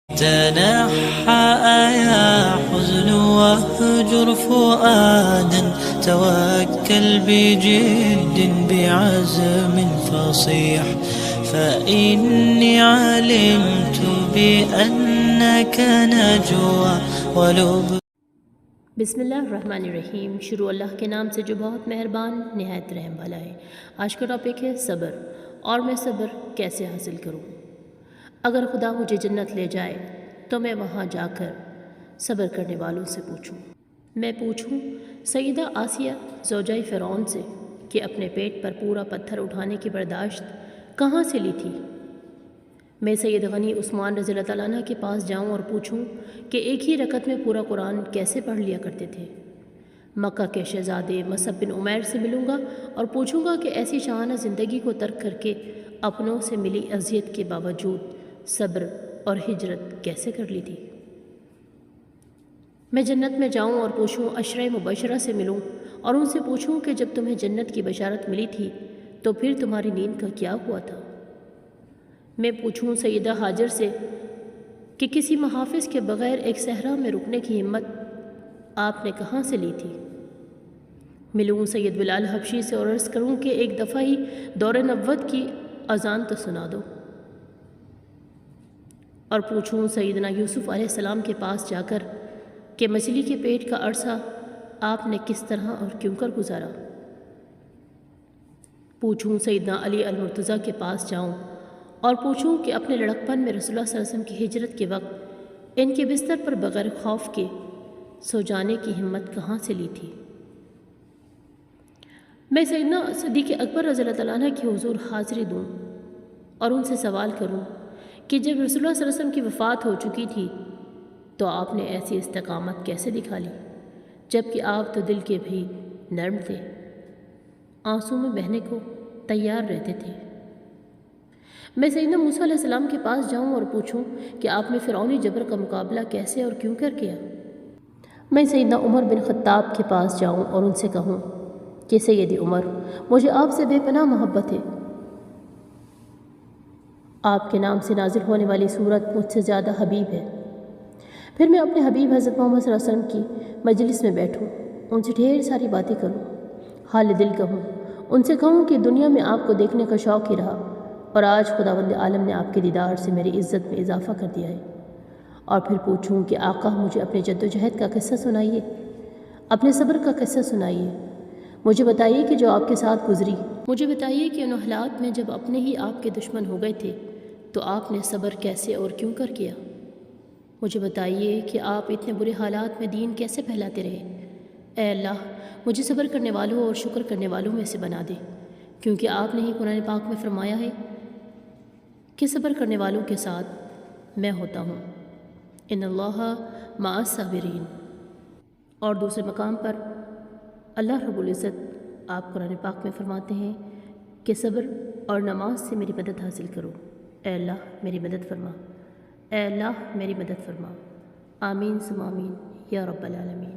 تنحى يا حزن واهجر فؤادا توكل بجد بعزم فصيح فإني علمت بأنك نجوى ولب بسم اللہ الرحمن الرحیم۔ شروع اللہ کے نام سے جو بہت مہربان نہایت رحم والا ہے۔ آج کا ٹاپک ہے صبر، اور میں صبر کیسے حاصل کروں۔ اگر خدا مجھے جنت لے جائے تو میں وہاں جا کر صبر کرنے والوں سے پوچھوں۔ میں پوچھوں سیدہ آسیہ زوجہ فرعون سے کہ اپنے پیٹ پر پورا پتھر اٹھانے کی برداشت کہاں سے لی تھی۔ میں سید غنی عثمان رضی اللہ تعالیٰ عنہ کے پاس جاؤں اور پوچھوں کہ ایک ہی رکعت میں پورا قرآن کیسے پڑھ لیا کرتے تھے۔ مکہ کے شہزادے مصعب بن عمیر سے ملوں گا اور پوچھوں گا کہ ایسی شاہانہ زندگی کو ترک کر کے اپنوں سے ملی اذیت کے باوجود صبر اور ہجرت کیسے کر لی تھی۔ میں جنت میں جاؤں اور پوچھوں عشرہ مبشرہ سے ملوں اور ان سے پوچھوں کہ جب تمہیں جنت کی بشارت ملی تھی تو پھر تمہاری نیند کا کیا ہوا تھا۔ میں پوچھوں سیدہ ہاجر سے کہ کسی محافظ کے بغیر ایک صحرا میں رکنے کی ہمت آپ نے کہاں سے لی تھی۔ ملوں سید بلال حبشی سے اور عرض کروں کہ ایک دفعہ ہی دور نبوت کی اذان تو سنا دو، اور پوچھوں سیدنا یوسف علیہ السلام کے پاس جا کر کہ مچھلی کے پیٹ کا عرصہ آپ نے کس طرح اور کیوں کر گزارا۔ پوچھوں سیدنا علی المرتضیٰ کے پاس جاؤں اور پوچھوں کہ اپنے لڑکپن میں رسول اللہ صلی اللہ علیہ وسلم کی ہجرت کے وقت ان کے بستر پر بغیر خوف کے سو جانے کی ہمت کہاں سے لی تھی۔ میں سیدنا صدیق اکبر رضی اللہ تعالیٰ عنہ کی حضور حاضری دوں اور ان سے سوال کروں کہ جب رسول اللہ صلی اللہ علیہ وسلم کی وفات ہو چکی تھی تو آپ نے ایسی استقامت کیسے دکھا لی، جبکہ آپ تو دل کے بھی نرم تھے، آنسوں میں بہنے کو تیار رہتے تھے۔ میں سیدنا موسیٰ علیہ السلام کے پاس جاؤں اور پوچھوں کہ آپ نے فرعونی جبر کا مقابلہ کیسے اور کیوں کر کیا۔ میں سیدنا عمر بن خطاب کے پاس جاؤں اور ان سے کہوں کہ سیدی عمر، مجھے آپ سے بے پناہ محبت ہے، آپ کے نام سے نازل ہونے والی سورت مجھ سے زیادہ حبیب ہے۔ پھر میں اپنے حبیب حضرت محمد صلی اللہ علیہ وسلم کی مجلس میں بیٹھوں، ان سے ڈھیر ساری باتیں کروں، حال دل کہوں، ان سے کہوں کہ دنیا میں آپ کو دیکھنے کا شوق ہی رہا اور آج خداوند عالم نے آپ کے دیدار سے میری عزت میں اضافہ کر دیا ہے۔ اور پھر پوچھوں کہ آقا مجھے اپنے جد و جہد کا قصہ سنائیے، اپنے صبر کا قصہ سنائیے، مجھے بتائیے کہ جو آپ کے ساتھ گزری، مجھے بتائیے کہ ان حالات میں جب اپنے ہی آپ کے دشمن ہو گئے تھے تو آپ نے صبر کیسے اور کیوں کر کیا۔ مجھے بتائیے کہ آپ اتنے برے حالات میں دین کیسے پھیلاتے رہے۔ اے اللہ مجھے صبر کرنے والوں اور شکر کرنے والوں میں سے بنا دے، کیونکہ آپ نے ہی قرآن پاک میں فرمایا ہے کہ صبر کرنے والوں کے ساتھ میں ہوتا ہوں، ان اللہ مع الصابرین۔ اور دوسرے مقام پر اللہ رب العزت آپ قرآن پاک میں فرماتے ہیں کہ صبر اور نماز سے میری مدد حاصل کرو۔ اے اللہ میری مدد فرما، اے اللہ میری مدد فرما، آمین ثم آمین یا رب العالمین۔